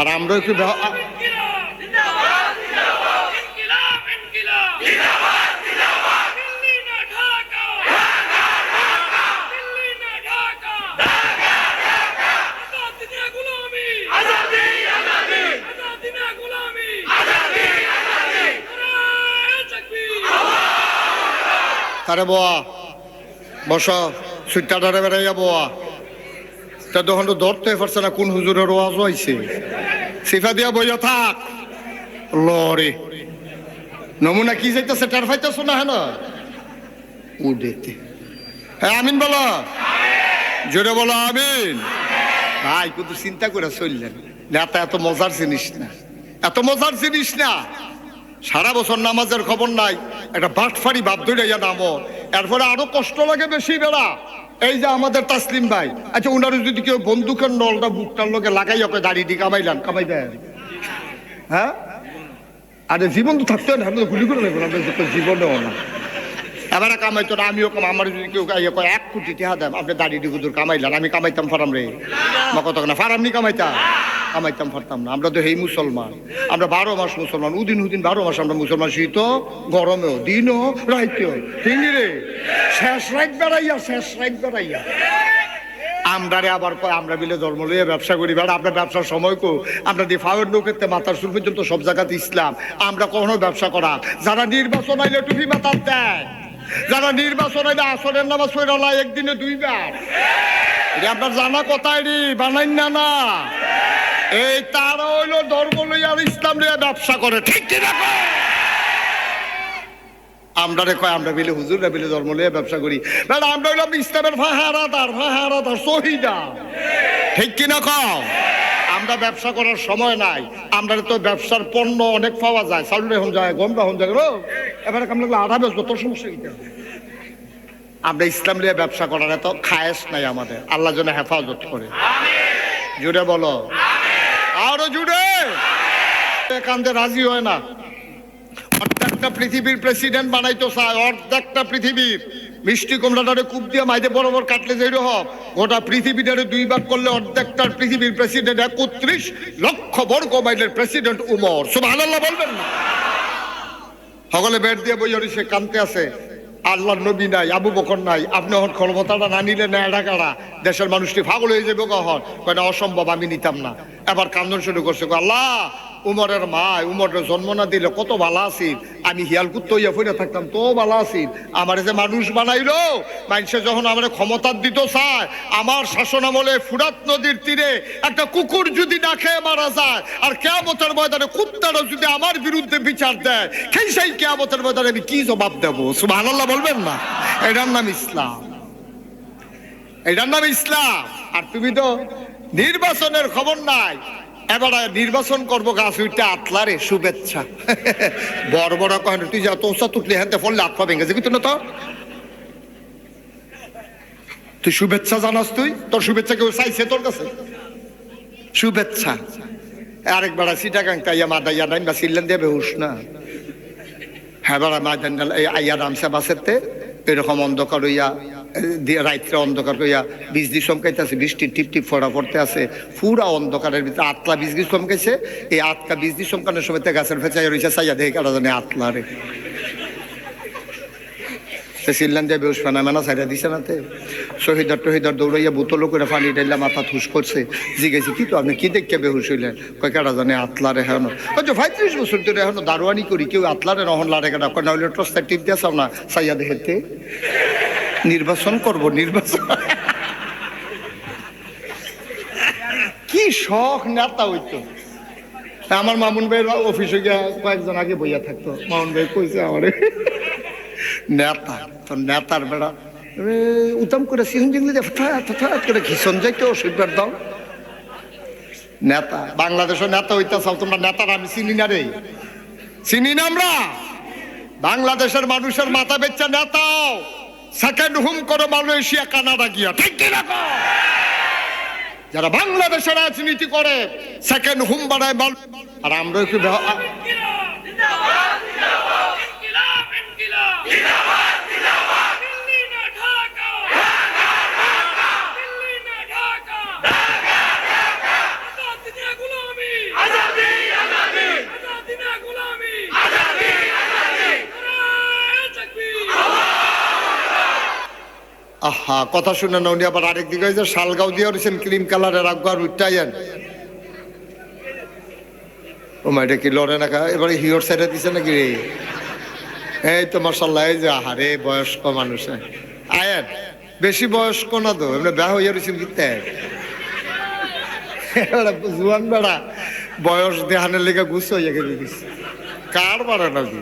আর আমরা একটু তারে বোয়া বস সুইটা ধরে বেড়াইয়া বোয়া তা তখন তো ধরতে পারছে না কোন হুজুরের ওয়াজ হয়েছে সিফা দিয়া বইয়া থাক লরে নমুনা কি যাইতেছে টের পাইতেছ না হেন উডেতে হ্যাঁ আমিন বলো জোরে বলো আমিন ভাই কিন্তু চিন্তা করে চললেন নেতা এত মজার জিনিস না এত মজার জিনিস না সারা বছর নামাজের খবর নাই একটা বাটফারি ভাব ধরে নামো এরপরে আরো কষ্ট লাগে বেশি বেড়া এই যে আমাদের তাসলিম ভাই আচ্ছা উনার যদি কেউ বন্দুকের নলটা বুকটার লোকে লাগাই ওকে দাঁড়িয়ে দিয়ে কামাইলাম কামাইবেন হ্যাঁ আরে জীবন তো থাকতো না আমি তো গুলি করে নেবো জীবনেও না এবারে কামাইতো না আমিও কাম আমার যদি কেউ 1 কোটি টাকা দেন আপনি দাঁড়িয়ে দিয়ে দূর কামাইলেন আমি কামাইতাম ফারাম রে বা কত না ফারামনি কামাইতাম পারতাম না আমরা তো এই মুসলমান আমরা 12 মাস মুসলমান উদিন 12 মাস আমরা মুসলমান শীত গরমেও দিনও রাইতেও ঠিক রে শেষ রাত বেড়াইয়া আমরা রে আবার কয় আমরা বিলে ধর্ম লইয়া ব্যবসা করি বেড়া আপনার ব্যবসার সময় কো আমরা দিয়ে ফাওয়ার নৌকেতে মাথার সুর পর্যন্ত সব জায়গাতে ইসলাম আমরা কখনো ব্যবসা করা যারা নির্বাচন আইলে টুপি মাথার দেয় যারা নির্বাচন আইলে আসরের নামাজ পড়া একদিনে 2 বার এটা আপনার জানা কথাই রে বানাই না এই তারা হইলো ধর্ম লইয়া আর ইসলাম লইয়া ব্যবসা করে ঠিক কি না আমরা রে কয় আমরা বিলে হুজুররা বিলে ধর্ম লইয়া ব্যবসা করি বেড়া আমরা হইলাম ইসলামের ফাহারাদার শহীদা ঠিক কি না কও আমরা ব্যবসা করার সময় নাই আমরা তো ব্যবসার পণ্য অনেক পাওয়া যায় চাউল এখন যায় গম এখন যায় এবারে কাম লাগলে আধা বেচবো তোর সমস্যা কি আমরা ইসলাম লিয়ে ব্যবসা করার এত খায়েশ নাই আমাদের আল্লাহ যেন হেফাজত করে জুড়ে বলো আরো জুড়ে কান্দে রাজি হয় না অর্ধেকটা পৃথিবীর প্রেসিডেন্ট বানাইতো চায় অর্ধেকটা পৃথিবীর মিষ্টি কুমড়াটারে কূপ দিয়ে মাইতে বরাবর কাটলে যেই রকম গোটা পৃথিবীটারে 2 ভাগ করলে অর্ধেকটার পৃথিবীর প্রেসিডেন্ট 31 লক্ষ বর্গ মাইলের প্রেসিডেন্ট উমর সুবহানাল্লাহ বলবেন না সকলে বেড দিয়ে বই সে কানতে আছে আল্লাহ নবী নাই আবু বকর নাই আপনি হন ক্ষমতাটা না নিলে না ডাকারা দেশের মানুষটি পাগল হয়ে যাবে কখন কয়টা অসম্ভব আমি নিতাম না এবার কান্দন শুরু করছে আল্লাহ উমরের মা উমরের জন্ম না দিলে কত ভালো আছিস আমি হিয়াল কুত্ত হইয়া ফিরে থাকতাম তো ভালো আছিস আমার যে মানুষ বানাইলো মানুষে যখন আমার ক্ষমতা দিত চায় আমার শাসন আমলে ফুরাত নদীর তীরে একটা কুকুর যদি না খেয়ে মারা যায় আর কিয়ামতের ময়দানে কুত্তারও যদি আমার বিরুদ্ধে বিচার দেয় সেই কিয়ামতের ময়দানে আমি কি জবাব দেবো সুবহানাল্লাহ বলবেন না এটার নাম ইসলাম আর তুমি তো নির্বাচনের খবর নাই এবার নির্বাচন করবো গাছ উঠতে আতলারে শুভেচ্ছা বড় কহেন তুই যা তোষা তুটলে হ্যাঁ ফললে আত্মা ভেঙে যাবি না তো তুই শুভেচ্ছা জানাস তোর শুভেচ্ছা কেউ চাইছে তোর কাছে শুভেচ্ছা আরেকবার সিটাগাং তাইয়া মাদাইয়া নাইম বা সিল্লেন দিয়ে বেহুস না হ্যাঁ বেড়া মাদান আইয়া রামসা বাসেতে এরকম অন্ধকার হইয়া রাত্রে অন্ধকার কইয়া বিজলি চমকাইতেছে বৃষ্টির টিপ টিপ ফোড়া পড়তে আছে পুরা অন্ধকারের ভিতরে আতলা বিজলি চমকাইছে এই আতকা বিজলি চমকানোর সময় গাছের ফেঁচাই রয়েছে চাইয়া দেখে কারা জানে আতলা রে সিল্লান দিয়ে বেউস ফানা মেনা সাইডা দিছে নাতে শহীদার দৌড়াইয়া বোতলো করে পানি ডাইলা মাথা থুস করছে জিজ্ঞেসি কি তো আপনি কি দেখে বেহুশ হইলেন কয় কারা জানে আতলারে হেন হয়তো 35 বছর ধরে এখনো দারোয়ানি করি কেউ আতলারে নহন লারে কাটা না হইলে টসটা টিপ দিয়ে চাও না চাইয়া দেখেতে নির্বাচন করব কি শখ নেতা হইতো আমার মামুন ভাইয়ের অফিসে গিয়া কয়েকজন আগে বইয়া থাকতো মামুন ভাই কইছে আমারে নেতা তো নেতার বেড়া উত্তম করে সিংজিংলিতে করে ঘিসন যাইতো সুইবার দাও নেতা বাংলাদেশের নেতা হইতে চাও তোমরা নেতার আমি চিনি না রে চিনি না আমরা বাংলাদেশের মানুষের মাথা বেচ্চা নেতাও সেকেন্ড হোম করো মালয়েশিয়া কানাডা গিয়া ঠিক কি না যারা বাংলাদেশের রাজনীতি করে সেকেন্ড হোম বানায় আর আমরা একটু আহা কথা শুনে না, উনি আবার আরেক দিকে যে শালগাঁও দিয়ে রয়েছেন ক্রিম কালারের আগুয়ার উঠটাইয়েন। ও মা এটা কি লড়ে না, এবারে হিওর সাইডে দিছে নাকি রে? এই তো মাশাআল্লাহ, এই যে আহারে বয়স্ক মানুষ আয়েন, বেশি বয়স্ক না তো, এমনি ব্যাহ হইয়া রয়েছেন কিনতে জুয়ান বেড়া বয়স দেহানের লেগে গুছ হইয়া গেছে কার বাড়ে নাকি।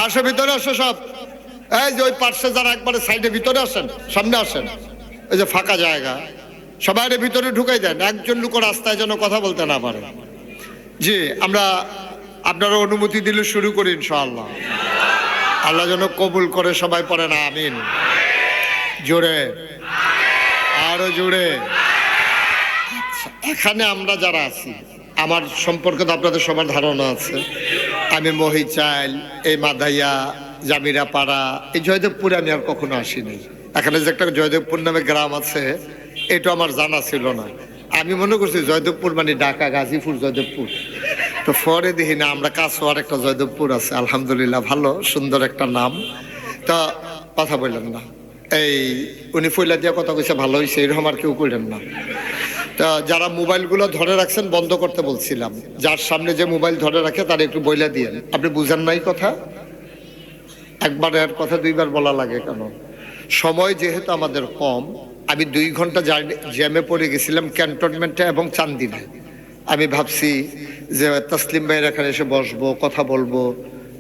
আসো ভিতরে আসো সব, এই যে ওই পার্শ্বে যারা একবারে সাইডে ভিতরে আসেন, সামনে আসেন, এই যে ফাঁকা জায়গা সবাই ভিতরে ঢুকাই দেন, একজন লোক রাস্তায় যেন কথা বলতে না পারে। জি আমরা আপনারা অনুমতি দিলে শুরু করি ইনশাআল্লাহ। আল্লাহ যেন কবুল করে, সবাই পড়েন আমিন জোরে, আরো জোরে। আচ্ছা, এখানে আমরা যারা আছি, আমার সম্পর্কে তো আপনাদের সবার ধারণা আছে। আমি মহিচাইল, এই মাধাইয়া, জামিরা পাড়া, এই জয়দেবপুরে আমি আর কখনো আসিনি। এখানে যে একটা জয়দেবপুর নামে গ্রাম আছে, এটা আমার জানা ছিল না। আমি মনে করছি জয়দেবপুর মানে ঢাকা, গাজীপুর, জয়দেবপুর। তো পরে দেখি না, আমরা কাছোয়ার একটা জয়দেবপুর আছে, আলহামদুলিল্লাহ ভালো সুন্দর একটা নাম। তা কথা বললেন না, এই উনি ফইলা দিয়ে কথা কইছে ভালো হয়েছে, এরকম আর কেউ কইলেন না। তা যারা মোবাইলগুলো ধরে রাখছেন বন্ধ করতে বলছিলাম, যার সামনে যে মোবাইল ধরে রাখে তার একটু বইলা দিয়েন। আপনি বুঝেন নাই কথা, একবার এর কথা দুইবার বলা লাগে কেন? সময় যেহেতু আমাদের কম, আমি 2 ঘন্টা জ্যামে পড়ে গেছিলাম ক্যান্টনমেন্টে এবং চান্দিনায়। আমি ভাবছি যে তসলিম ভাইয়ের এখানে এসে বসবো, কথা বলবো,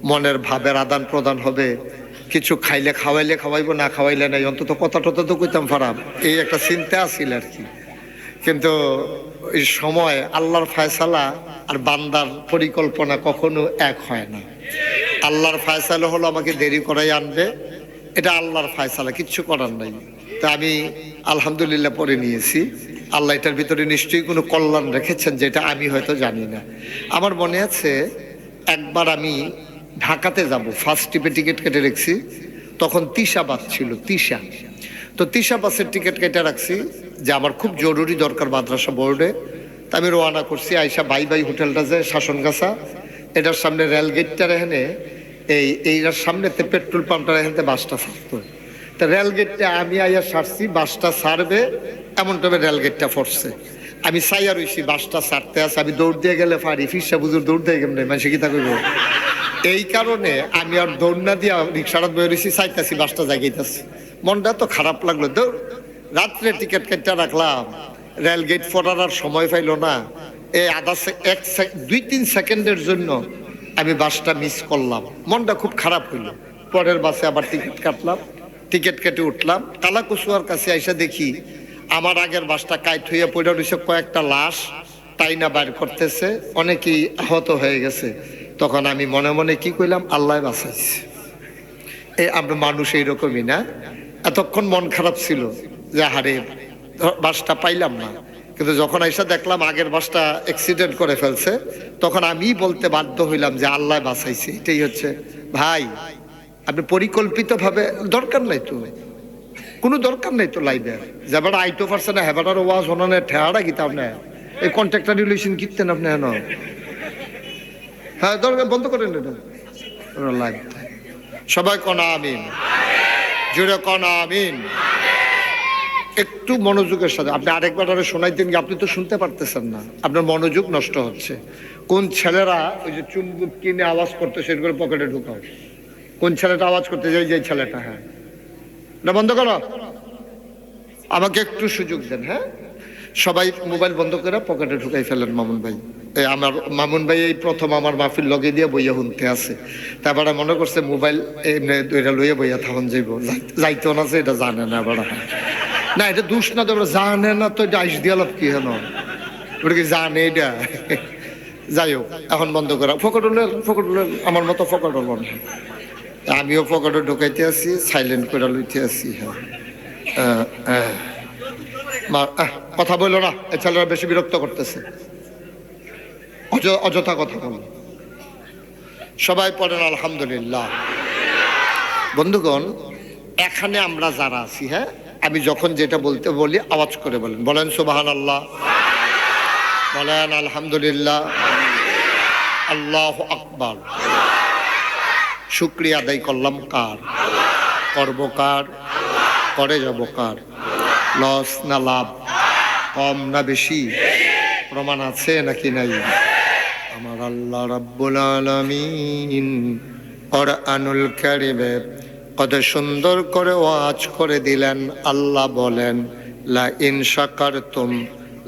মনের ভাবের আদান প্রদান হবে, কিছু খাইলে খাওয়াইলে খাওয়াইবো, না খাওয়াইলে নাই, অন্তত কথা টথা তো কইতাম ফারাম, এই একটা চিন্তা আছিল আর কি। কিন্তু এই সময় আল্লাহর ফায়সালা আর বান্দার পরিকল্পনা কখনো এক হয় না। আল্লাহর ফায়সালা হলো আমাকে দেরি করাই আনবে, এটা আল্লাহর ফায়সালা, কিচ্ছু করার নাই। তা আমি আলহামদুলিল্লাহ পড়ে নিয়েছি। আল্লাহ এটার ভিতরে নিশ্চয়ই কোনো কল্যাণ রেখেছেন, যেটা আমি হয়তো জানি না। আমার মনে আছে একবার আমি ঢাকাতে যাব, ফার্স্ট ট্রিপে টিকিট কেটে রেখেছি, তখন তিশা বাস ছিল, তিশা। তো তিশা বাসের টিকিট কেটে রাখছি যে আমার খুব জরুরি দরকার মাদ্রাসা বোর্ডে। তা আমি রওনা করছি, আইসা বাই বাই হোটেলটা যে শাসনগাছা, এটার সামনে রেলগেটটা রেহেনে, এইটার সামনেতে পেট্রোল পাম্পটা রেহেনতে বাসটা ছাড়তো। তা রেলগেটটা আমি আইয়া ছাড়ছি, বাসটা ছাড়বে এমন তবে রেলগেটটা পড়ছে। আমি চাইয়া রইছি বাসটা ছাড়তে আছে, আমি দৌড় দিয়ে গেলে পারি, ফিরসা বুঝুর দৌড় দিয়ে কেমন মানে কি তা করব। এই কারণে আমি আর দৌড় না দিয়া রিক্সাটা বয়ে রয়েছি, চাইতেছি বাসটা জাগিয়েছি। মনটা তো খারাপ লাগলো, দৌড় রাত্রে টিকিট কেটে রাখলাম, রেলগেট পড়ার আর সময় পাইল না। এই আধা 2-3 সেকেন্ডের জন্য আমি বাসটা মিস করলাম, মনটা খুব খারাপ হইলো। পরের বাসে আবার টিকিট কাটলাম, টিকিট কেটে উঠলাম, কালাকুচুয়ার কাছে আইসা দেখি আমার আগের বাসটা কাইট হইয়া পড়ে রয়েছে, কয়েকটা লাশ টাইনা বাইর করতেছে, অনেকেই আহত হয়ে গেছে। তখন আমি মনে মনে কি কইলাম, আল্লাহ বাঁচাইছে। এই আমরা মানুষ এইরকমই না। এতক্ষণ মন খারাপ ছিল যে হারে বাসটা পাইলাম না, কিন্তু যখন আইসা দেখলাম আগের বাসটা অ্যাক্সিডেন্ট করে ফেলছে, তখন আমি বলতে বাধ্য হইলাম যে আল্লাহ বাঁচাইছে। এটাই হচ্ছে ভাই, আপনি পরিকল্পিতভাবে, দরকার নাই তো, কোনো দরকার নেই তো লাইবে যাবার আইতো পারছে না, হেবাটার ওয়াজ হনানে ঠেয়ারা গীতা আপনি এই কন্ট্রাক্টর রিলেশন কিনতেন আপনি হেন। হ্যাঁ দরকার বন্ধ করেন এটা লাইভ। সবাই কনা আমিন, জুড়ে কনা আমিন। একটু মনোযোগের সাথে আপনি আরেকবার আরে শোনাইতেন কি, আপনি তো শুনতে পারতেছেন না, আপনার মনোযোগ নষ্ট হচ্ছে। কোন ছেলেরা ওই যে চুম্বুক কিনে আওয়াজ করতে সেটা করে পকেটে ঢুকাও, কোন ছেলেটা আওয়াজ করতে যায়, যে ছেলেটা, হ্যাঁ না বন্ধ করো, আমাকে একটু সুযোগ দেন। হ্যাঁ সবাই মোবাইল বন্ধ করে পকেটে ঢুকাই ফেলেন। মামুন ভাই, আমার মামুন ভাই এই প্রথম আমার মাহফিল লগে দিয়ে বইয়া শুনতে আছে, তারপরে মনে করছে মোবাইল এটা লইয়া বইয়া থাকুন যাইব, যাইতো না যে এটা জানে না, বড় না এটা দুষ না, তো জানে না তো এটা আইস দিয়া লাভ কি হেন, ওটা কি জানে এটা। যাই হোক এখন বন্ধ করা, ফকট আমার মতো ফকট হল না, আমিও পকেটে ঢুকাইতে আছি, সাইলেন্ট করে লইতে আছি। হ্যাঁ কথা বললো না, এই ছেলেরা বেশি বিরক্ত করতেছে, অযথা কথা বল। সবাই পড়েন আলহামদুলিল্লাহ। বন্ধুগণ এখানে আমরা যারা আছি, হ্যাঁ আমি যখন যেটা বলতে বলি আওয়াজ করে বলেন, বলেন সুবহানাল্লাহ, বলেন আলহামদুলিল্লাহ, আল্লাহু আকবার। শুকরিয়া আদায় করলাম কার? করব কার? পরে যাব কার? লস না লাভ? কম না বেশি? প্রমাণ আছে নাকি নাই? আমার আল্লাহ রাব্বুল আলামিন কুরআনুল কারীমে কত সুন্দর করে ওয়াজ করে দিলেন। আল্লাহ বলেন, লা ইন শাকারতুম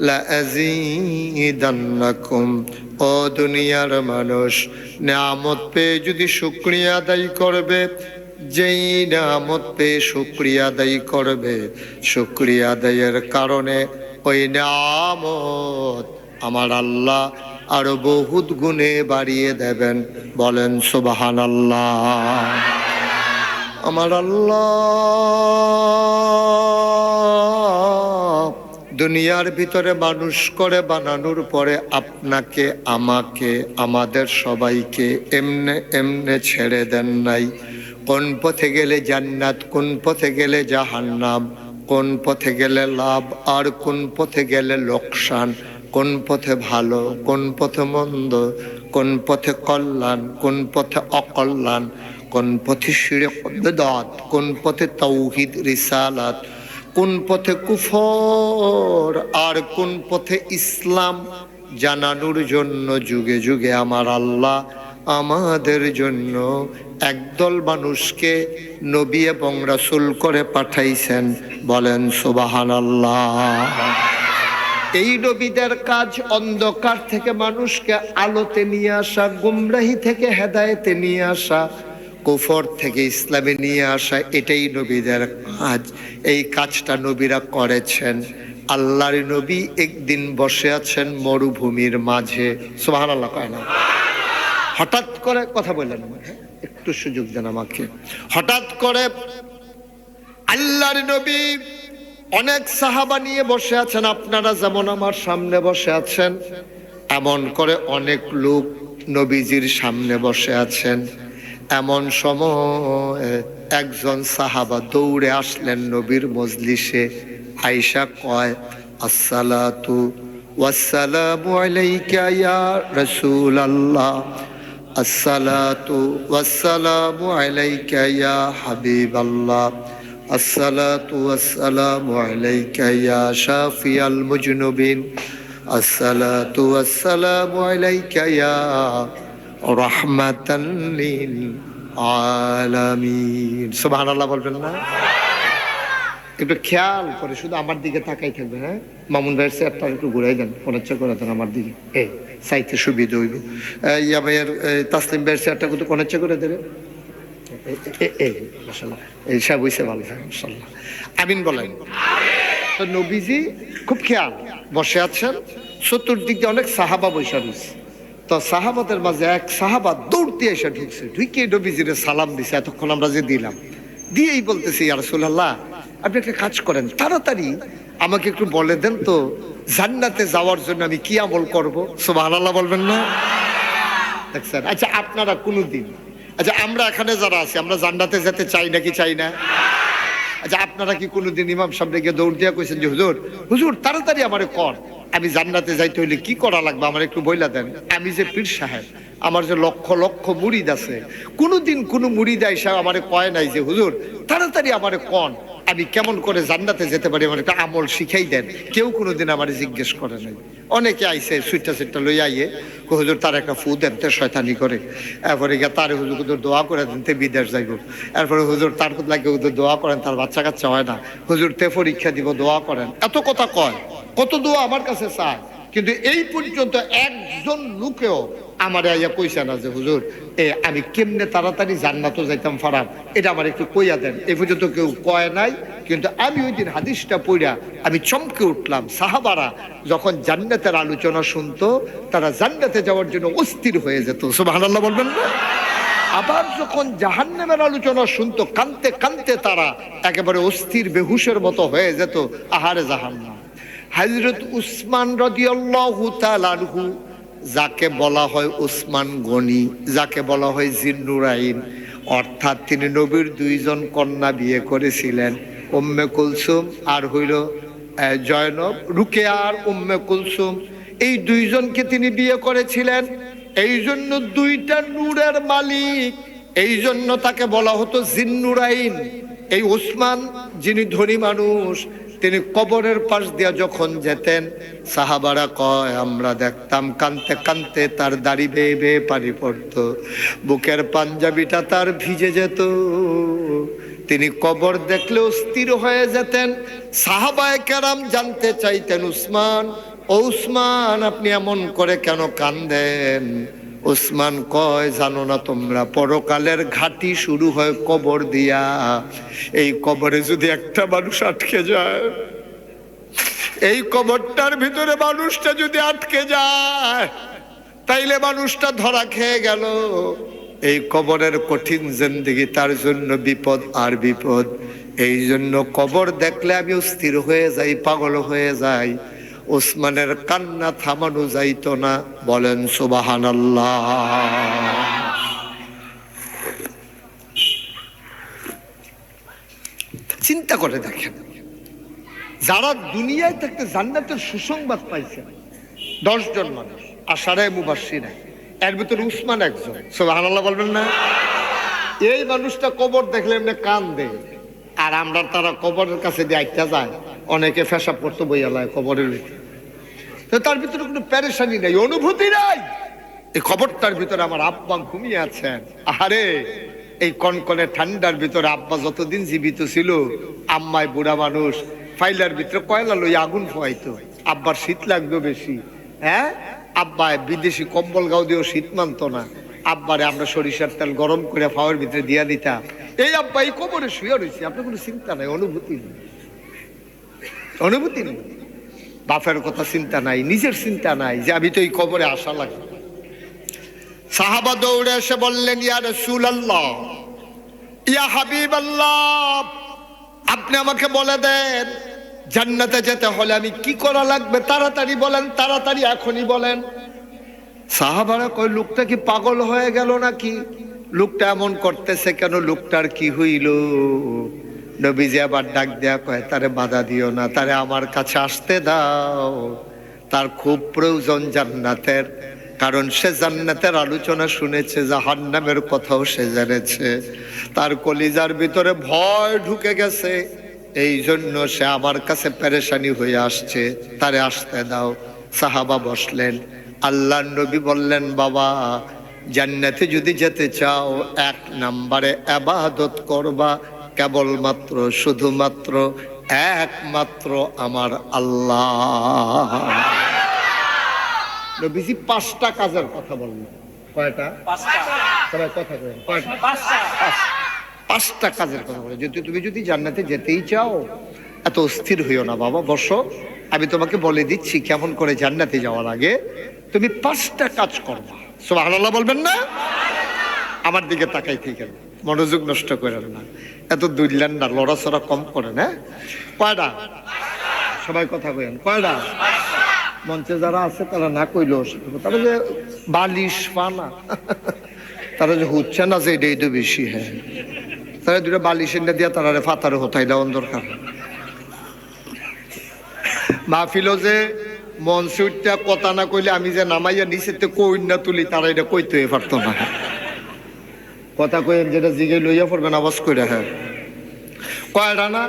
লা আযীদান্নাকুম। ও দুনিয়ার মানুষ, নিয়ামত পেয়ে যদি শুকরিয়া আদায় করবে, যেই নিয়ামত পেয়ে শুকরিয়া আদায় করবে, শুকরিয়া আদায়ের কারণে ওই নিয়ামত আমার আল্লাহ আরো বহুত গুণে বাড়িয়ে দেবেন। বলেন সুবহানাল্লাহ। আমার আল্লাহ দুনিয়ার ভিতরে মানুষ করে বানানোর পরে আপনাকে, আমাকে, আমাদের সবাইকে এমনে এমনে ছেড়ে দেন নাই। কোন পথে গেলে জান্নাত, কোন পথে গেলে জাহান্নাম, কোন পথে গেলে লাভ আর কোন পথে গেলে লোকসান, কোন পথে ভালো, কোন পথে মন্দ, কোন পথে কল্যাণ, কোন পথে অকল্যাণ, কোন পথে শিরক বিদআত, কোন পথে তাওহীদ রিসালাত, কোন পথে কুফর আর কোন পথে ইসলাম জানানোর জন্য যুগে যুগে আমার আল্লাহ আমাদের জন্য একদল মানুষকে নবী এবং রাসূল করে পাঠাইছেন। বলেন সুবহানাল্লাহ। এই নবীদের কাজ অন্ধকার থেকে মানুষকে আলোতে নিয়ে আসা, গুমরাহি থেকে হেদায়েতে নিয়ে আসা, কুফর থেকে ইসলামে নিয়ে আসা, এটাই নবীদের কাজ। এই কাজটা নবীরা করেছেন। আল্লাহর নবী একদিন বসে আছেন মরুভূমির মাঝে। সুবহানাল্লাহ কয় না? হঠাৎ করে কথা বললেন, একটু সুযোগ দেন আমাকে। হঠাৎ করে আল্লাহর নবী অনেক সাহাবা নিয়ে বসে আছেন, আপনারা যেমন আমার সামনে বসে আছেন, এমন করে অনেক লোক নবীজির সামনে বসে আছেন। এমন সময় একজন সাহাবা দৌড়ে আসলেন নবীর মজলিসে। আয়েশা কয়, আসসালাতু ওয়াসসালামু আলাইকা ইয়া রাসূলুল্লাহ, আসসালাতু ওয়াসসালামু আলাইকা ইয়া হাবিবাল্লাহ, আসসালাতু ওয়াসসালামু আলাইকা ইয়া শাফিয়াল মুজনুবিন, আসসালাতু ওয়াসসালামু আলাইকা ইয়া রাহমাতাল লিল আলামিন। সুবহানাল্লাহ বলবেন না? একটু খেয়াল করে শুধু আমার দিকে তাকাই থাকবে। হ্যাঁ, মামুন ভাইয়ের চেয়ারটা একটু ঘুরাই দেন, কোনাচ্ছা করে দেন আমার দিকে, এই সাইতে সুবিধা হইব। ইয়া ভাইয়ের তাসলিম ভাইয়ের চেয়ারটা কিন্তু কোনাচ্ছা করে দেবে। এই মাশাআল্লাহ, এই সব হইছে ভালো, মাশাআল্লাহ। আমিন বলেন। তো নবীজি খুব খেয়াল বসে আছেন, চতুর্দিক দিয়ে অনেক সাহাবা বসে রয়েছে। তো সাহাবাদের মাঝে এক সাহাবা দৌড়তে এসে ঢুকছে, ঢুকে নবীজিরে সালাম দিছে। এতক্ষণ আমরা যে দিলাম, দিয়েই বলতেছি, ইয়া রাসূলুল্লাহ, আপনি একটা কাজ করেন, তাড়াতাড়ি আমাকে একটু বলে দেন তো, জান্নাতে যাওয়ার জন্য আমি কি আমল করব? সুবহানাল্লাহ বলবেন না? দেখছেন? আচ্ছা, আপনারা কোনোদিন, আচ্ছা আমরা এখানে যারা আছি, আমরা জান্নাতে যেতে চাই নাকি চাই না? আচ্ছা, আপনারা কি কোনোদিন ইমাম সামনে গিয়ে দৌড় দিয়া কইছেন যে হুজুর, হুজুর তাড়াতাড়ি আমারে কর, আমি জান্নাতে যাইতে হইলে কি করা লাগবে আমার একটু বইলা দেন? আমি যে পীর সাহেব, আমার যে লক্ষ লক্ষ মুরিদ আছে, কোনোদিন কোনো মুরিদ আইসা আমারে কয় নাই যে হুজুর তাড়াতাড়ি আমারে কন, আমি কেমন করে জান্নাতে যেতে পারি, আমার একটা আমল শিখাই দেন। কেউ কোনোদিন আমারে জিজ্ঞেস করে নাই। অনেকে আইসে সুইটা সুইটা লই আইয়ে হুজুর তার একটা ফু দেন তে শয়তানি করে, এরপরে গিয়ে তার হুজুর দোয়া করে দেন তে বিদেশ যাইব, এরপরে হুজুর তার লাগে হুজুর দোয়া করেন তার বাচ্চা কাচ্চা হয় না, হুজুর তে পরীক্ষা দিব দোয়া করেন, এত কথা কয়, কত দোয়া আমার কাছে চায়। কিন্তু এই পর্যন্ত একজন লোকেও আমার আইয়া কইছে না যে হুজুর আমি কেমনে তাড়াতাড়ি জান্নাতে যাইতাম ফারাম, এটা আমার একটু কইয়া দেন। এই পর্যন্ত কেউ কয় নাই। কিন্তু আমি ওই দিন হাদিসটা পড়া আমি চমকে উঠলাম। সাহাবারা যখন জান্নাতের আলোচনা শুনতো, তারা জান্নাতে যাওয়ার জন্য অস্থির হয়ে যেত। সুবহানাল্লাহ বলবেন না? আবার যখন জাহান্নামের আলোচনা শুনতো, কানতে কানতে তারা একেবারে অস্থির বেহুশের মতো হয়ে যেত। আহারে জাহান্নাম। হযরত উসমান রাদিয়াল্লাহু তাআলা আনহু, যাকে বলা হয় উসমান গনি, যাকে বলা হয় জিন্নুরাইন, অর্থাৎ তিনি নবীর দুইজন কন্যা বিয়ে করেছিলেন, উম্মে কুলসুম আর হইল জয়নব, রুকেয়া আর উম্মে কুলসুম, এই দুইজনকে তিনি বিয়ে করেছিলেন। এই জন্য দুইটা নূরের মালিক, এই জন্য তাকে বলা হতো জিন্নুরাইন। এই উসমান যিনি ধনী মানুষ, তিনি কবরের পাশ দিয়া যখন যেতেন, সাহাবারা কয় আমরা দেখতাম কানতে কানতে তার দাড়ি বেয়ে বেয়ে পানি পড়তো, বুকের পাঞ্জাবিটা তার ভিজে যেত। তিনি কবর দেখলেও স্থির হয়ে যেতেন। সাহাবায়ে কেরাম জানতে চাইতেন, উসমান, ও উসমান, আপনি এমন করে কেন কান্দেন? উসমান কয়, জানো না তোমরা, পরকালের ঘাটি শুরু হয় কবর দিয়া। এই কবরে যদি একটা মানুষ আটকে যায়, এই কবরটার ভিতরে মানুষটা যদি আটকে যায়, তাইলে মানুষটা ধরা খেয়ে গেল। এই কবরের কঠিন জিন্দেগি তার জন্য বিপদ আর বিপদ। এই জন্য কবর দেখলে আমি অস্থির হয়ে যাই, পাগল হয়ে যাই। ওসমানের কান্না থামানো যাইতো না। বলেন সুবহানাল্লাহ। চিন্তা করে দেখেন, যারা দুনিয়ায় থাকতে জান্নাতের সুসংবাদ পাইছেন 10 জন মানুষ, আশারায়ে মুবাশশিরা, এর ভিতরে উসমান একজন। সুবহানাল্লাহ বলবেন না? এই মানুষটা কবর দেখলে এমনি কান্দে, আর আমরা তারা কবরের কাছে দিয়ে আইটা যায়, অনেকে ফেসা পড়তে বইয়ালায় কবরের ভিতরে। তো তার ভিতরে কোনো পেরেশানি নাই, অনুভূতি নাই। এই কবরটার ভিতরে আমার আব্বা ঘুমিয়ে আছেন। আরে এই কনকনে ঠান্ডার ভিতরে আব্বা যতদিন জীবিত ছিল, আম্মায় বুড়া মানুষ, ফাইলার ভিতরে কয়লা লই আগুন ফোয়াইতো। আব্বার শীত লাগতো বেশি, হ্যাঁ, আব্বায় বিদেশি কম্বল গাও দিয়েও শীত মানতো না। আব্বারে আমরা সরিষার তেল গরম করে ফাওয়ার ভিতরে দিয়া দিতাম। এই আব্বা এই কবরে শুয়ে রয়েছে, আপনার কোনো চিন্তা নাই, অনুভূতি নেই, অনুভূতি নেই। বাপের কথা চিন্তা নাই, নিজের চিন্তা নাই যে আমি তো এই কবরে আসা লাগবে। সাহাবা দৌড়ে এসে বললেন, ইয়া রাসূলুল্লাহ, ইয়া হাবিবাল্লাহ, আপনি আমাকে বলে দেন জান্নাতে যেতে হলে আমি কি করা লাগবে? তাড়াতাড়ি বলেন, তাড়াতাড়ি এখনই বলেন। সাহাবারা কয়, লোকটা কি পাগল হয়ে গেল নাকি? লোকটা এমন করতেছে কেন? লোকটার কি হইল? নবীজি আবার ডাক দেয়া কয়, তারে বাধা দিও না, তারে আমার কাছে আসতে দাও। তার খুব প্রয়োজন জান্নাতের, কারণ সে জান্নাতের আলোচনা শুনেছে, জাহান্নামের কথাও সে জেনেছে। তার কলিজার ভিতরে ভয় ঢুকে গেছে, এই জন্য সে আমার কাছে পেরেশানি হয়ে আসছে, তারে আসতে দাও। সাহাবা বসলেন। আল্লাহর নবী বললেন, বাবা, জান্নাতে যদি যেতে চাও 1 নম্বরে ইবাদত করবা কেবলমাত্র, শুধুমাত্র, একমাত্র আমার আল্লাহ। নবীজি 5টা কাজের কথা বললেন। কয়টা? 5টা। সবাই কথা বলেন, কয়টা? 5টা কাজের কথা বলে। তুমি যদি জান্নাতে যেতেই চাও, এত অস্থির হইও না বাবা, বসো, আমি তোমাকে বলে দিচ্ছি কেমন করে জান্নাতে যাওয়ার আগে তুমি 5টা কাজ করবা। সুবহানাল্লাহ বলবেন না? আমার দিকে তাকাই থেকে মনোযোগ নষ্ট করেন না, এত দুইলেন না, লড়াচড়া কম করেন। হ্যাঁ, কয়টা? সবাই কথা কইেন, কয়টা? মঞ্চে যারা আছে তারা না কইলেও, তারা যে বালিশ পানা, তারা যে হচ্ছে না যে এটাই তো বেশি। হ্যাঁ, তারা 2টা বালিশ এনে দিয়া তারা ফাতারে হতাই দেওয়ার দরকার। মাহফিলও যে মঞ্চে উঠটা কথা না কইলে আমি যে নামাইয়া নিচেতে কই না তুলি, তারা এটা কইতে পারতো না। কথা কইেন, যেটা জিগে লইয়া পড়বেন আওয়াজ করে। হ্যাঁ, কয়টা না?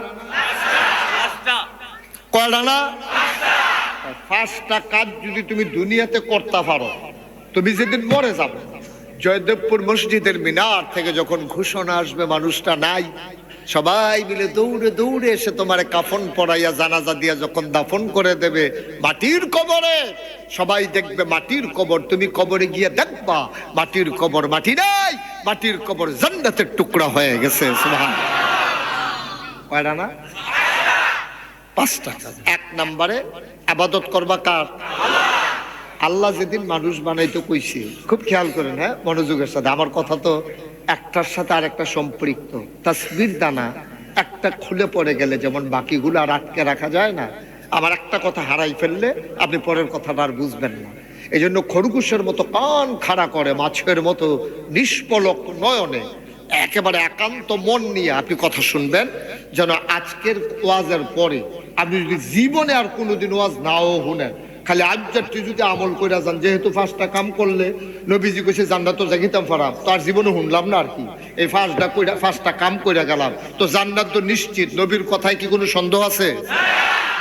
কয়টা না? 5টা কাজ যদি তুমি দুনিয়াতে করতে পারো, তুমি যেদিন মরে যাবে, জয়দেবপুর মসজিদের মিনার থেকে যখন ঘোষণা আসবে মানুষটা নাই, সবাই মিলে দৌড়ে দৌড়ে এসে তোমার কাফন পরাইয়া জানাজা দিয়া যখন দাফন করে দেবে মাটির কবরে, সবাই দেখবে মাটির কবর। তুমি কবরে গিয়ে দেখবা মাটির কবর মাটি নাই, মাটির কবর জান্নাতের টুকরা হয়ে গেছে। সুবহানাল্লাহ। কয়টা না? 5টা কাজ। 1 নম্বরে ইবাদত করবা কার? আল্লাহ যেদিন মানুষ বানাইতে কইছে, খুব খেয়াল করেন, হ্যাঁ, মনোযোগের সাথে। আমার কথা তো একটার সাথে আর একটা সম্পৃক্ত। তাসবির দানা একটা খুলে পড়ে গেলে যেমন বাকিগুলো আর আটকে রাখা যায় না, আমার একটা কথা হারাই ফেললে আপনি পরের কথাটা আর বুঝবেন না। এই জন্য খরগোশের মতো কান খাড়া করে, মাছের মতো নিষ্পলক নয়নে একেবারে একান্ত মন নিয়ে আপনি কথা শুনবেন, যেন আজকের ওয়াজের পরে আপনি যদি জীবনে আর কোনোদিন ওয়াজ নাও শুনেন, খালি আজ্জার তুই যদি আমল কইরা যান, যেহেতু 5টা কাম করলে নবীজি কইছে জান্নাত তো জাগিতাম পারাম, তো আর জীবনে শুনলাম না আর কি। এই 5টা কাম কইরা গেলাম, তো জান্নাত তো নিশ্চিত। নবীর কথায় কি কোনো সন্দেহ আছে?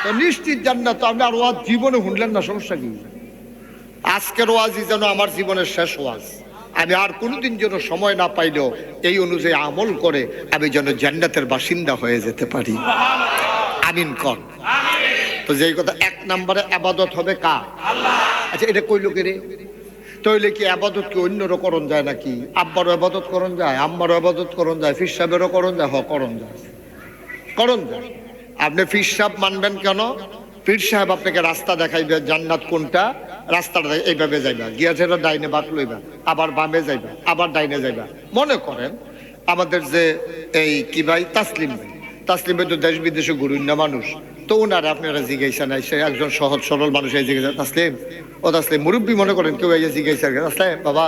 তো নিশ্চিত জান্নাত। তো আপনি আর ওয়াজ জীবনে শুনলেন না, সমস্যা কি? আজকের ওয়াজই যেন আমার জীবনের শেষ ওয়াজ। আমি আর কোনোদিন যেন সময় না পাইলেও এই অনুযায়ী আমল করে আমি যেন জান্নাতের বাসিন্দা হয়ে যেতে পারি। আমিন কর। তো যেই কথা, 1 নম্বরে আবাদত হবে কার? আচ্ছা, এটা কইল কে রে? তইলে কি আবাদত কি অন্যরও করণ যায় নাকি? আব্বারও আবাদত করণ যায়, আম্মারও আবাদত করণ যায়, ফির সাহেবেরও করণ যায়। করণ যায়, করণ যায়। আপনি ফির সাহেব মানবেন কেন? পীর সাহেব আপনাকে রাস্তা দেখাইবে, জান্নাত কোনটা, রাস্তাটা এইভাবে যাইবা, গিয়াছে ডাইনে বাঁক লইবা, আবার বামে যাইবা, আবার ডাইনে যাইবা। মনে করেন আমাদের যে এই কি ভাই তাসলিম ভাই, তাসলিম ভাই তো দেশ বিদেশে ঘুরুন না মানুষ, তো ওনারা আপনারা জিজ্ঞাসা নাই, সে একজন সহজ সরল মানুষ এই জিজ্ঞাসা, তাসলিম ও তাসলিম মুরব্বী মনে করেন কেউ এই জিজ্ঞাসা, তাসলিম বাবা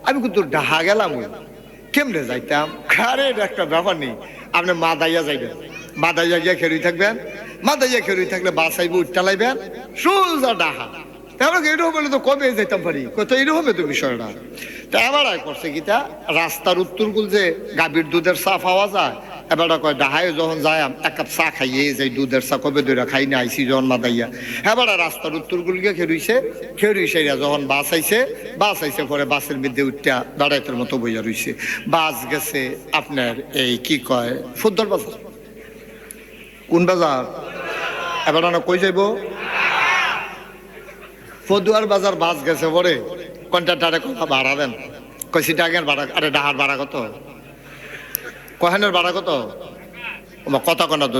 আমি কিন্তু ডাহা গেলাম, ওই কেমনে যাইতাম? আরে একটা ব্যাপার নেই, আপনি মাদাইয়া যাইবেন, মাদাইয়া গিয়া খেরুই থাকবেন, মাদাইয়া খেরুই থাকলে বাস আইব উঠটা লাইবেন সোজা ডাহা। তাহলে এরকম হলে তো কবে যাইতাম পারি, কত এরকম তো বিষয়টা। তো এবার করছে গীতা, রাস্তার উত্তরগুল যে গাভীর দুধের চা পাওয়া যায়, এবার কয় ডাহায় যখন যায় 1 কাপ চা খাইয়ে যাই, দুধের চা কবে দইরা খাই না আইসি যখন মাদাইয়া। এবার রাস্তার উত্তরগুল গিয়ে খেরুইছে যখন বাস আইছে পরে বাসের মধ্যে উঠটা দাঁড়াইতের মতো বইয়া রইছে। বাস গেছে আপনার এই কি কয় ফুদ্দর বাজার, কোন বাজার? এবার না কই যাইব? ফদুয়ার বাজার। বাস গেছে পরে কন্ট্রাক্টরে কথা ভাড়া দেন, কইছি টাকার ভাড়া। আরে ডাহার ভাড়া কত? কহেনের ভাড়া কত? কথা কন তো,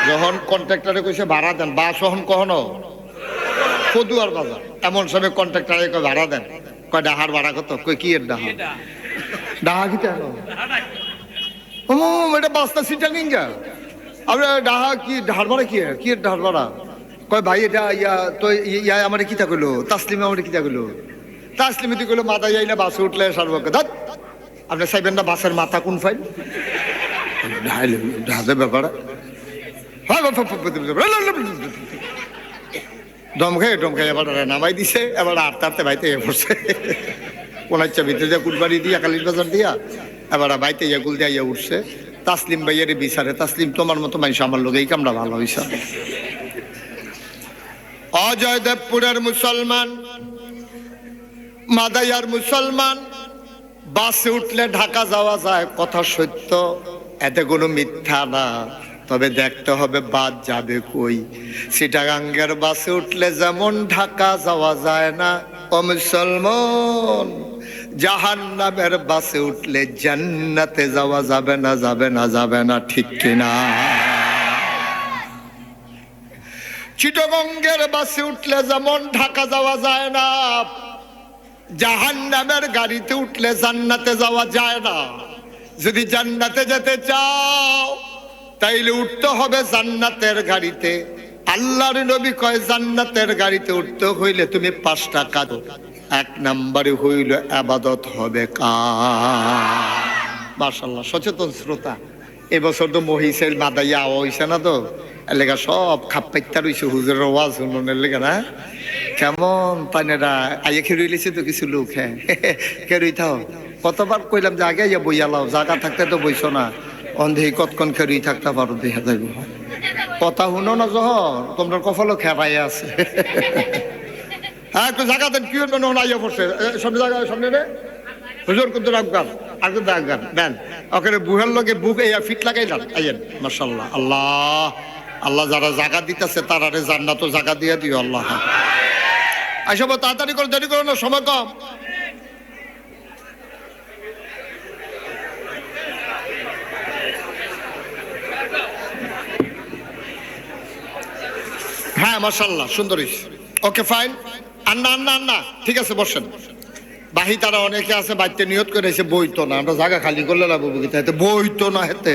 যখন কন্ট্রাক্টরে কইছে ভাড়া দেন, বাস যখন কখনো ফদুয়ার বাজার, এমন সময় কন্ট্রাক্টরে কয় ভাড়া দেন, কয় ডাহার ভাড়া কত? কই কি এর ডাহা? ডাহা কি কেন? এটা বাসটা সিটা নিঙ্গা, আমরা ডাহা কি ডাহার ভাড়া কি এর ডাহার ভাড়া? কয় ভাই এটা ইয়া তো ইয়া আমার কিতা কইলো, তাসলিমে আমার কিতা কইলো, তাসলিমে তুই কইলো মাথা যাইলে বাসে উঠলে সার্বকে দাঁত আপনি চাইবেন না বাসের মাথা কোন ফাইল ঢালে ব্যাপার ডমখাই এবার নামাই দিছে। এবার আটতে বাইতে এ পড়ছে কোনাচ্ছা ভিতরে যা কুলবাড়ি দিয়া কালীর বাজার দিয়া, এবার বাইতে ইয়া কুল দিয়া ইয়া উঠছে। তাসলিম ভাইয়ের বিচারে, তাসলিম তোমার মতো মানুষ আমার লোক এই কামটা ভালো হইছে। অজয়দেবপুরের মুসলমান, মাদাইয়ার মুসলমান, বাসে উঠলে ঢাকা যাওয়া যায়, কথা সত্য, এতে কোনো মিথ্যা না। তবে দেখতে হবে বাদ যাবে কই। চিটাগাঙ্গের বাসে উঠলে যেমন ঢাকা যাওয়া যায় না, ও মুসলমান জাহান্নামের বাসে উঠলে জান্নাতে যাওয়া যাবে না, যাবে না, যাবে না, ঠিক কিনা? চিটাগঙ্গের বাসে উঠলে যেমন ঢাকা যাওয়া যায় না, জাহান্নামের গাড়িতে উঠলে জান্নাতে যাওয়া যায় না। যদি জান্নাতে যেতে চাও তাইলে উঠতে হবে জান্নাতের গাড়িতে। আল্লাহর নবী কয় জান্নাতের গাড়িতে উঠতে হইলে তুমি 5টা কাজ। 1 নম্বরে হইল ইবাদত হবে কার? মাশাআল্লাহ, সচেতন শ্রোতা। এবছর তো মহিষের মাদাইয়া হইছে না, তো এলাকা সব খাপ্পাইতা রইছে হুজুরের ওয়াজ শুননের লেগে না। কেমন পানেরা আইয়া খেরুই লিছে তো কিছু লোক, হ্যাঁ খেরুই থাও। কতবার কইলাম যে আগে ইয়া বইয়া লাও, জায়গা থাকতে তো বইছো না, অন্ধেই কতক্ষণ খেরুই থাকতে পারো, দেখা যাইব। কথা শুনো না যখন তোমরা কপালও খেপাই আছে। হ্যাঁ একটু জায়গা দেন, কি হইবে না আইয়া পড়ছে সব জায়গায় সামনে রে হুজুর কিন্তু রাখবেন, আর কিন্তু রাখবেন দেন ওখানে বুহের লগে বুক ইয়া ফিট লাগাইলাম। আইয়েন মাশাআল্লাহ। আল্লাহ আল্লাহ যারা জায়গা দিতেছে তারারে জান্নাতও জায়গা দিয়ে দিও আল্লাহ। আসব তাড়াতাড়ি করে, দেরি করো না, সময় কম। হ্যাঁ মাশাআল্লাহ, সুন্দর হইছে। Okay fine. আন্না আন্না আন্না, ঠিক আছে বসেন। বাহি তারা অনেকে আছে বাইতে নিয়ত করে এসে বইতো না, আমরা জায়গা খালি করলে লাভ গীতা বইতো না হেতে।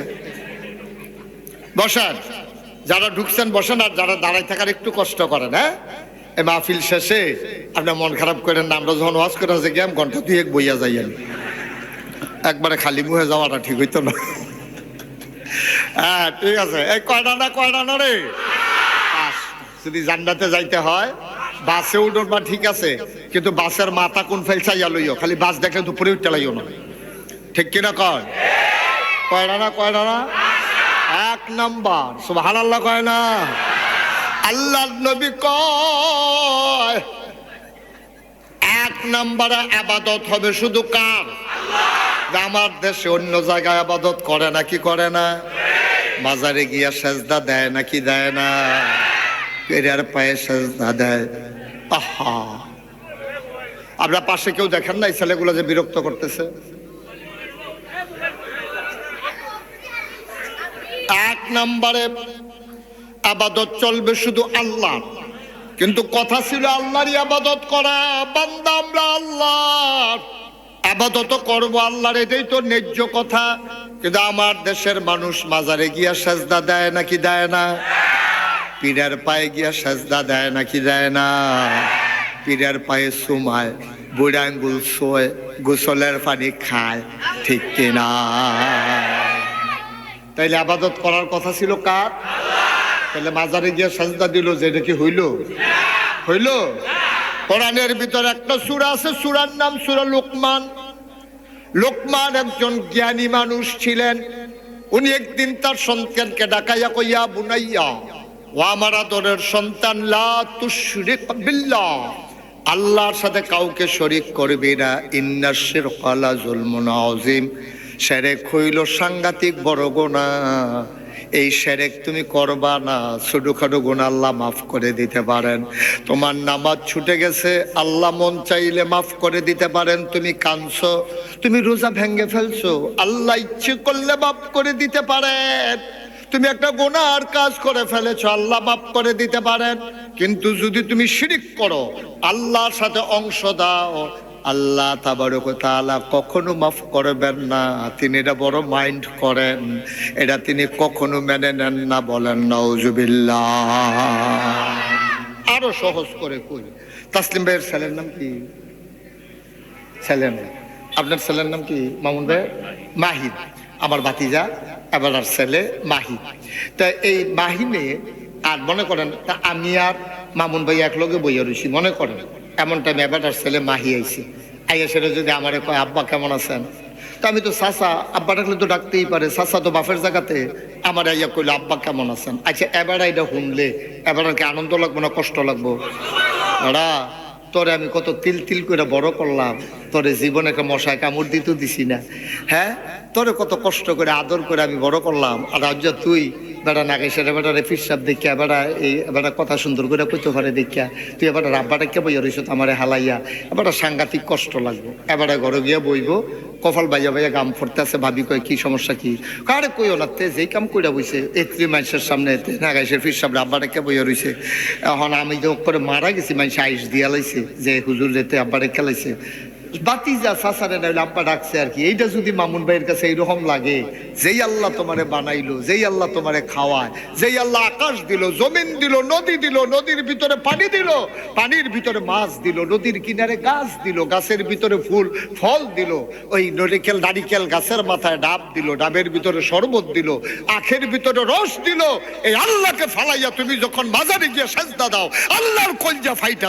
বসেন, যারা ঢুকছেন বসেন, আর যারা দাঁড়াই থাকার একটু কষ্ট করেন। হ্যাঁ এই মাহফিল শেষে আপনার মন খারাপ করেন না, আমরা যখন ওয়াজ করে যে গেম ঘন্টা 2 বইয়া যাই, একবারে খালি মুহে যাওয়াটা ঠিক হইতো না। হ্যাঁ ঠিক আছে। এই কয়টা না রে, যদি জান্নাতে যাইতে হয় বাসে উঠোর বা ঠিক আছে, কিন্তু বাসের মাথা কোন ফেল চাইয়া লইও, খালি বাস দেখলে দুপুরে উঠতে লাইও না। ঠিক কিনা কয়? কয়না না কয়না না? এক নাম্বার সুবহানাল্লাহ কয় না? আল্লাহর নবী কয় এক নম্বরে আবাদত হবে শুধু কার? আমার দেশে অন্য জায়গায় আবাদত করে না কি করে না? বাজারে গিয়া সেজদা দেয় নাকি দেয় না? পেরার পায়ে সেজদা দেয়। আহা, আপনার পাশে কেউ দেখেন না এই ছেলেগুলো যে বিরক্ত করতেছে? এক নম্বরে আবাদত চলবে শুধু আল্লাহ, কিন্তু কথা ছিল আল্লাহরই আবাদত করা। বান্দা আমরা আল্লাহর আবাদত করবো আল্লাহর, এটাই তো ন্যায্য কথা। কিন্তু আমার দেশের মানুষ মাজারে গিয়া সেজদা দেয় নাকি দেয় না? পীরের পায়ে গিয়া সেজদা দেয় নাকি দেয় না? পীরের পায়ে সুমায়, বুড়া আঙ্গুল শোয়, গোসলের পানি খায়, ঠিক কিনা? তাইলে আবাদত করার কথা ছিল কার? তাহলে মাজারে গিয়ে সেজদা দিল, যে এটা কি হইল? হইল? কোরআনের ভিতরে একটা সূরা আছে, সূরার নাম সূরা লোকমান। লোকমান একজন জ্ঞানী মানুষ ছিলেন। উনি একদিন তার সন্তানকে ডাকাইয়া কইয়া, বুনাইয়া, ও আমার আদরের সন্তান, লা তুশরিক বিল্লাহ, আল্লাহর সাথে কাউকে শরীক করবি না। ইন্নাশ শিরকা লা যুলমুন আযীম, শিরক হইল সাংঘাতিক বড় গুনাহ। এই শিরক তুমি করবা না, ছোটখাটো গুনাহ আল্লাহ মাফ করে দিতে পারেন। তোমার নামাজ ছুটে গেছে, আল্লাহ মন চাইলে মাফ করে দিতে পারেন। তুমি কাঁদছো, তুমি রোজা ভেঙে ফেলছো, আল্লাহ ইচ্ছে করলে মাফ করে দিতে পারেন। তুমি একটা গুনাহর কাজ করে ফেলেছো, আল্লাহ মাফ করে দিতে পারেন। কিন্তু যদি তুমি শিরক করো, আল্লাহর সাথে অংশ দাও, আল্লাহ তাবারক ওয়া তাআলা কখনো মাফ করবেন না। তিনি এটা বড় মাইন্ড করেন, এটা তিনি কখনো মেনে নেন না। বলেন নাউজুবিল্লাহ। আরো সহজ করে কই, তাসলিম ভাইয়ের ছেলের নাম কি? ছেলে না, আপনার ছেলের নাম কি? মামুন ভাই? মাহিদ। আমার ভাতিজা এবার ছেলে মাহিদ। তা এই মাহিনে আর মনে করেন তা আমি আর মামুন ভাই একলগে বইয়া রয়েছি, মনে করেন এমন টাইমে এবার ছেলে মাহি আইছে। আইয়া সেটা যদি আমারে কয়, আব্বা কেমন আছেন? তা আমি তো চাচা, আব্বা ডাকলে তো ডাকতেই পারে, চাচা তো বাপের জায়গাতে। আমার আইয়া কইলো, আব্বা কেমন আছেন? আচ্ছা, এবার এটা শুনলে এবার কি আনন্দ লাগবো না কষ্ট লাগবো? ওরা তোরে আমি কত তিল তিল করে বড় করলাম, তোরে জীবনে একটা মশায় কামড় দিতে দিছি না, হ্যাঁ? তোরে কত কষ্ট করে আদর করে আমি বড় করলাম, আর আজ তুই বেড়া নাগে সেটা বেড়া রেফির সাপ দেখিয়া, বেড়া এই বেড়া কথা সুন্দর করে কইতে পারে দেখিয়া তুই এবার রাব্বাটা কে বইয়া রইছ আমার হালাইয়া, এবার সাংঘাতিক কষ্ট লাগবো। এবারে ঘরে গিয়া বইব, কপাল বাইয়া বাইয়া গাম ফুটতে আছে। ভাবি কয়, কি সমস্যা কি? কারে কইও না, তে যেই কাম কইরা বইছে একত্রি মানুষের সামনে নাগাইশের ফির সাপ রাব্বাটা কে বইয়া রইছে। এখন আমি যে করে মারা গেছি, মানুষ আইস দিয়া লাইছে যে হুজুর যেতে আব্বারে খেলাইছে। বাতিজা চাচারে নাইলে আব্বা ডাকছে আর কি। এইটা যদি মামুন ভাইয়ের কাছে এইরকম লাগে, যেই আল্লাহ তোমারে বানাইলো, যেই আল্লাহ তোমারে খাওয়ায়, যেই আল্লাহ আকাশ দিল, জমিন দিল, নদী দিল, নদীর ভিতরে পানি দিল, পানির ভিতরে মাছ দিল, নদীর কিনারে গাছ দিল, গাছের ভিতরে ফুল ফল দিল, ওই নারিকেল গাছের মাথায় ডাব দিল, ডাবের ভিতরে শরবত দিল, আখের ভিতরে রস দিল। এই আল্লাহকে ফালাইয়া তুমি যখন মাজারে গিয়ে সেজদা দাও, আল্লাহর কলজা ফাইটা